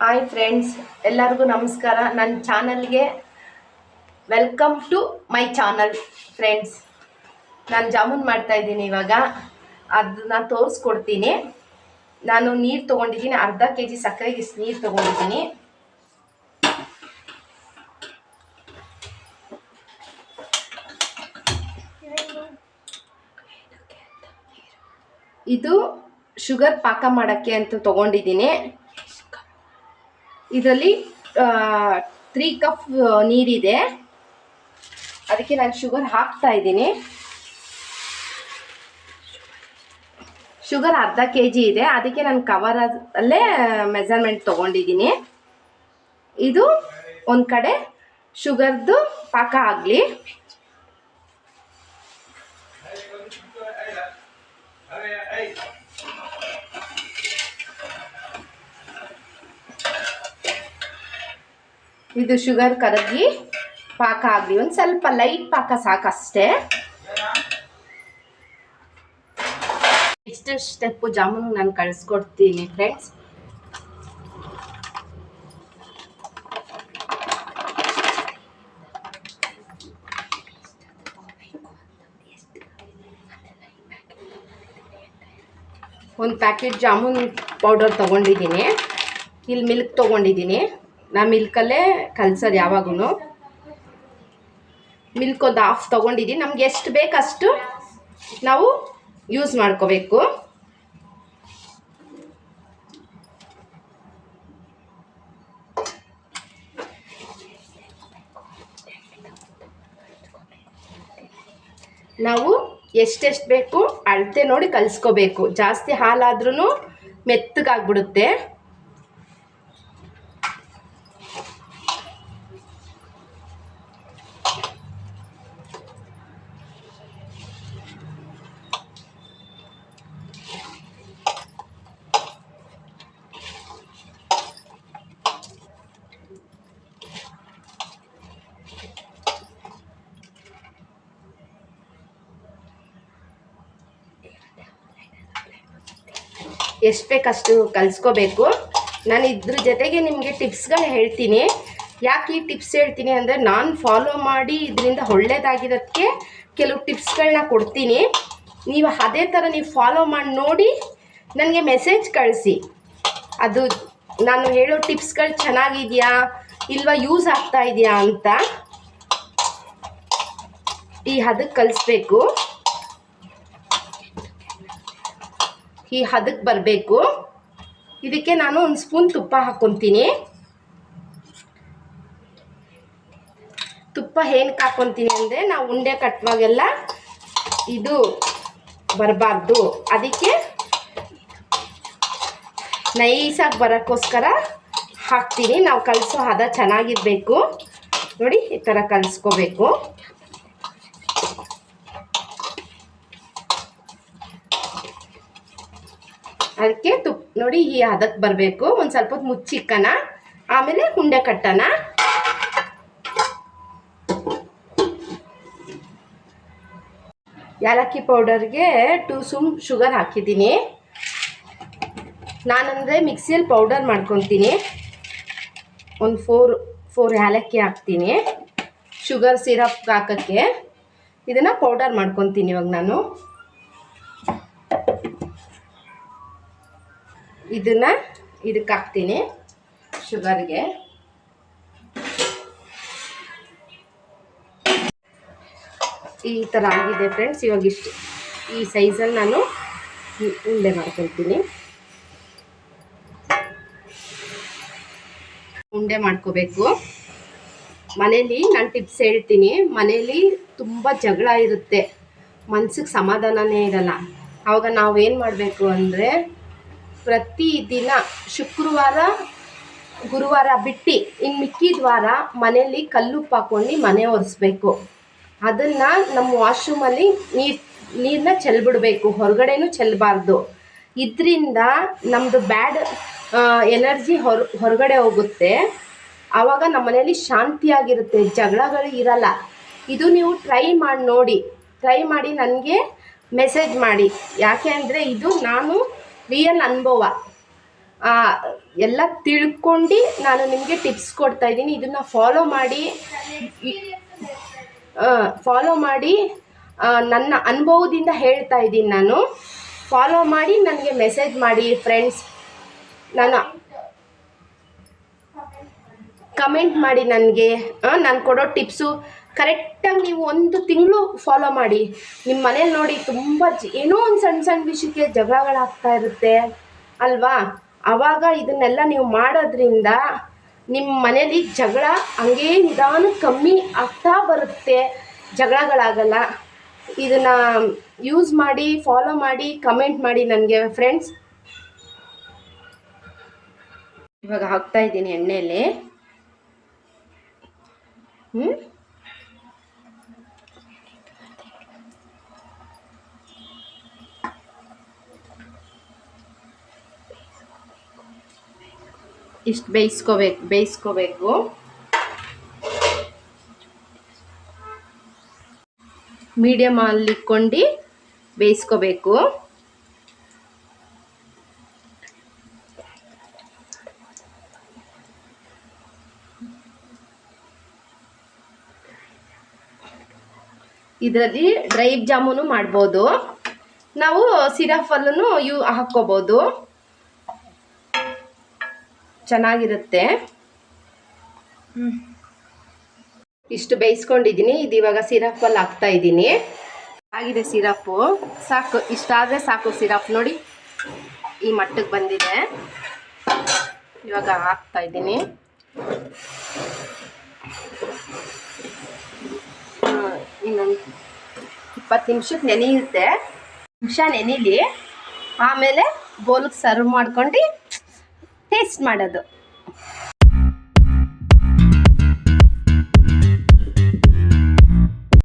Hi friends, ಎಲ್ಲರಿಗೂ ನಮಸ್ಕಾರ. ನನ್ನ ಚಾನಲ್ಗೆ welcome to my channel. Friends, ನಾನು ಜಾಮೂನ್ ಮಾಡ್ತಾಯಿದ್ದೀನಿ. ಇವಾಗ ಅದನ್ನ ತೋರಿಸ್ಕೊಡ್ತೀನಿ. ನಾನು ನೀರು ತೊಗೊಂಡಿದ್ದೀನಿ, ಅರ್ಧ kg ಸಕ್ಕರೆಗೆ ನೀರು ತೊಗೊಂಡಿದ್ದೀನಿ. ಇದು ಶುಗರ್ ಪಾಕ ಮಾಡೋಕ್ಕೆ ಅಂತ ತೊಗೊಂಡಿದ್ದೀನಿ. ಇದರಲ್ಲಿ 3 ಕಪ್ ನೀರಿದೆ. ಅದಕ್ಕೆ ನಾನು ಶುಗರ್ ಹಾಕ್ತಾ ಇದ್ದೀನಿ. ಶುಗರ್ ಅರ್ಧ kg ಇದೆ, ಅದಕ್ಕೆ ನಾನು ಕವರಲ್ಲೇ ಮೆಜರ್ಮೆಂಟ್ ತೊಗೊಂಡಿದ್ದೀನಿ. ಇದು ಒಂದು ಕಡೆ ಶುಗರ್ದು ಪಾಕ ಆಗಲಿ. ಇದು ಶುಗರ್ ಕರಗಿ ಪಾಕ ಆಗಲಿ. ಒಂದು ಸ್ವಲ್ಪ ಲೈಟ್ ಪಾಕ ಸಾಕಷ್ಟೇ. ಇಷ್ಟು ಸ್ಟೆಪ್ಪು ಜಾಮೂನು ನಾನು ಕಳಿಸ್ಕೊಡ್ತೀನಿ ಫ್ರೆಂಡ್ಸ್. ಒಂದು ಪ್ಯಾಕೆಟ್ ಜಾಮೂನ್ ಪೌಡರ್ ತೊಗೊಂಡಿದ್ದೀನಿ. ಇಲ್ಲಿ ಮಿಲ್ಕ್ ತೊಗೊಂಡಿದ್ದೀನಿ. ನಾ ಮಿಲ್ಕಲ್ಲೇ ಕಲಸೋದು ಯಾವಾಗೂ. ಮಿಲ್ಕ್ ಒಂದು ಹಾಫ್ ತೊಗೊಂಡಿದ್ದೀನಿ. ನಮ್ಗೆ ಎಷ್ಟು ಬೇಕಷ್ಟು ನಾವು ಯೂಸ್ ಮಾಡ್ಕೋಬೇಕು. ನಾವು ಎಷ್ಟೆಷ್ಟು ಬೇಕು ಅಳತೆ ನೋಡಿ ಕಲಿಸ್ಕೋಬೇಕು. ಜಾಸ್ತಿ ಹಾಲಾದ್ರೂ ಮೆತ್ತಗಾಗ್ಬಿಡುತ್ತೆ. ಎಷ್ಟು ಬೇಕಷ್ಟು ಕಲಿಸ್ಕೋಬೇಕು. ನಾನು ಇದ್ರ ಜೊತೆಗೆ ನಿಮಗೆ ಟಿಪ್ಸ್ಗಳು ಹೇಳ್ತೀನಿ. ಯಾಕೆ ಈ ಟಿಪ್ಸ್ ಹೇಳ್ತೀನಿ ಅಂದರೆ, ನಾನು ಫಾಲೋ ಮಾಡಿ ಇದರಿಂದ ಒಳ್ಳೆಯದಾಗಿರೋದಕ್ಕೆ ಕೆಲವು ಟಿಪ್ಸ್ಗಳನ್ನ ಕೊಡ್ತೀನಿ. ನೀವು ಅದೇ ಥರ ನೀವು ಫಾಲೋ ಮಾಡಿ ನೋಡಿ ನನಗೆ ಮೆಸೇಜ್ ಕಳಿಸಿ. ಅದು ನಾನು ಹೇಳೋ ಟಿಪ್ಸ್ಗಳು ಚೆನ್ನಾಗಿದೆಯಾ ಇಲ್ವಾ, ಯೂಸ್ ಆಗ್ತಾ ಇದೆಯಾ ಅಂತ. ಈ ಹದಕ್ಕೆ ಕಲಿಸ್ಬೇಕು. ಈ ಹದಕ್ಕೆ ಬರಬೇಕು. ಇದಕ್ಕೆ ನಾನು ಒಂದು ಸ್ಪೂನ್ ತುಪ್ಪ ಹಾಕ್ಕೊತೀನಿ. ತುಪ್ಪ ಏನಕ್ಕೆ ಹಾಕ್ಕೊತೀನಿ ಅಂದರೆ, ನಾವು ಉಂಡೆ ಕಟ್ಟುವಾಗೆಲ್ಲ ಇದು ಬರಬಾರ್ದು. ಅದಕ್ಕೆ ನೈಸಾಗಿ ಬರೋಕ್ಕೋಸ್ಕರ ಹಾಕ್ತೀನಿ. ನಾವು ಕಲಿಸೋ ಹದ ಚೆನ್ನಾಗಿರಬೇಕು. ನೋಡಿ, ಈ ಥರ ಕಲಿಸ್ಕೋಬೇಕು. ಅದಕ್ಕೆ ನೋಡಿ, ಈ ಹದಕ್ಕೆ ಬರಬೇಕು. ಒಂದು ಸ್ವಲ್ಪ ಹೊತ್ತು ಮುಚ್ಚಿಕ್ಕನ, ಆಮೇಲೆ ಉಂಡೆ ಕಟ್ಟೋಣ. ಏಲಕ್ಕಿ ಪೌಡರ್ಗೆ 2 ಸ್ಪೂನ್ ಶುಗರ್ ಹಾಕಿದ್ದೀನಿ. ನಾನಂದರೆ ಮಿಕ್ಸಿಯಲ್ಲಿ ಪೌಡರ್ ಮಾಡ್ಕೊತೀನಿ. ಒಂದು 4 ಏಲಕ್ಕಿ ಹಾಕ್ತೀನಿ ಶುಗರ್ ಸಿರಪ್ಗೆ ಹಾಕೋಕ್ಕೆ. ಇದನ್ನು ಪೌಡರ್ ಮಾಡ್ಕೊತೀನಿ ಇವಾಗ ನಾನು. ಇದನ್ನು ಇದಕ್ಕೆ ಹಾಕ್ತೀನಿ ಶುಗರ್ಗೆ. ಈ ಥರ ಆಗಿದೆ ಫ್ರೆಂಡ್ಸ್. ಇವಾಗ ಇಷ್ಟು ಈ ಸೈಜಲ್ಲಿ ನಾನು ಉಂಡೆ ಮಾಡ್ಕೊತೀನಿ. ಉಂಡೆ ಮಾಡ್ಕೋಬೇಕು. ಮನೇಲಿ ನಾನು ಟಿಪ್ಸ್ ಹೇಳ್ತೀನಿ. ಮನೇಲಿ ತುಂಬ ಜಗಳ ಇರುತ್ತೆ, ಮನ್ಸಿಗೆ ಸಮಾಧಾನನೇ ಇರಲ್ಲ. ಆವಾಗ ನಾವೇನು ಮಾಡಬೇಕು ಅಂದರೆ, ಪ್ರತಿದಿನ ಶುಕ್ರವಾರ ಗುರುವಾರ ಬಿಟ್ಟು ಇನ್ನು ಮಿಕ್ಕಿದ ವಾರ ಮನೇಲಿ ಕಲ್ಲುಪ್ಪು ಹಾಕ್ಕೊಂಡು ಮನೆ ಒರೆಸ್ಬೇಕು. ಅದನ್ನು ನಮ್ಮ ವಾಶ್ರೂಮಲ್ಲಿ ನೀರನ್ನ ಚೆಲ್ಬಿಡಬೇಕು, ಹೊರಗಡೆನೂ ಚೆಲ್ಲಬಾರ್ದು. ಇದರಿಂದ ನಮ್ಮದು ಬ್ಯಾಡ್ ಎನರ್ಜಿ ಹೊರಗಡೆ ಹೋಗುತ್ತೆ. ಆವಾಗ ನಮ್ಮ ಮನೇಲಿ ಶಾಂತಿಯಾಗಿರುತ್ತೆ, ಜಗಳಗಳು ಇರಲ್ಲ. ಇದು ನೀವು ಟ್ರೈ ಮಾಡಿ ನೋಡಿ. ಟ್ರೈ ಮಾಡಿ ನನಗೆ ಮೆಸೇಜ್ ಮಾಡಿ. ಯಾಕೆ ಅಂದರೆ ಇದು ನಾನು ರಿಯಲ್ ಅನುಭವ. ಎಲ್ಲ ತಿಳ್ಕೊಂಡು ನಾನು ನಿಮಗೆ ಟಿಪ್ಸ್ ಕೊಡ್ತಾ ಇದ್ದೀನಿ. ಇದನ್ನು ಫಾಲೋ ಮಾಡಿ ನನ್ನ ಅನುಭವದಿಂದ ಹೇಳ್ತಾ ಇದ್ದೀನಿ. ನಾನು ಫಾಲೋ ಮಾಡಿ ನನಗೆ ಮೆಸೇಜ್ ಮಾಡಿ ಫ್ರೆಂಡ್ಸ್. ನಾನು ಕಮೆಂಟ್ ಮಾಡಿ ನನಗೆ ನಾನು ಕೊಡೋ ಟಿಪ್ಸು ಕರೆಕ್ಟಾಗಿ ನೀವು 1 ತಿಂಗಳು ಫಾಲೋ ಮಾಡಿ. ನಿಮ್ಮ ಮನೇಲಿ ನೋಡಿ ತುಂಬ ಏನೋ ಒಂದು ಸಣ್ಣ ವಿಷಯಕ್ಕೆ ಜಗಳಗಳಾಗ್ತಾ ಇರುತ್ತೆ ಅಲ್ವಾ? ಆವಾಗ ಇದನ್ನೆಲ್ಲ ನೀವು ಮಾಡೋದ್ರಿಂದ ನಿಮ್ಮ ಮನೇಲಿ ಜಗಳ ಹಂಗೇ ನಿಧಾನ ಕಮ್ಮಿ ಆಗ್ತಾ ಬರುತ್ತೆ, ಜಗಳಗಳಾಗಲ್ಲ. ಇದನ್ನು ಯೂಸ್ ಮಾಡಿ, ಫಾಲೋ ಮಾಡಿ, ಕಮೆಂಟ್ ಮಾಡಿ ನನಗೆ ಫ್ರೆಂಡ್ಸ್. ಇವಾಗ ಹಾಕ್ತಾ ಇದ್ದೀನಿ ಎಣ್ಣೆಯಲ್ಲಿ. ಇಷ್ಟು ಬೇಯಿಸ್ಕೋಬೇಕು. ಮೀಡಿಯಮ್ ಅಲ್ಲಿ ಇಟ್ಕೊಂಡು ಬೇಯಿಸ್ಕೋಬೇಕು. ಇದರಲ್ಲಿ ಡ್ರೈ ಜಾಮೂನು ಮಾಡ್ಬೋದು, ನಾವು ಸಿರಾಫಲ್ಲೂ ಹಾಕ್ಕೋಬೋದು, ಚೆನ್ನಾಗಿರುತ್ತೆ. ಇಷ್ಟು ಬೇಯಿಸ್ಕೊಂಡಿದ್ದೀನಿ. ಇದು ಇವಾಗ ಸಿರಪ್ಪಲ್ಲಿ ಹಾಕ್ತಾ ಇದ್ದೀನಿ. ಆಗಿದೆ ಸಿರಪ್ಪು, ಸಾಕು. ಇಷ್ಟಾದರೆ ಸಾಕು. ಸಿರಪ್ ನೋಡಿ ಈ ಮಟ್ಟಕ್ಕೆ ಬಂದಿದೆ. ಇವಾಗ ಹಾಕ್ತಾ ಇದ್ದೀನಿ. ಇನ್ನೊಂದು 20 ನಿಮಿಷಕ್ಕೆ ನೆನೆಯುತ್ತೆ. ನೆನೀಲಿ, ಆಮೇಲೆ ಬೋಲ್ಗೆ ಸರ್ವ್ ಮಾಡ್ಕೊಂಡು ಟೇಸ್ಟ್ ಮಾಡೋದು.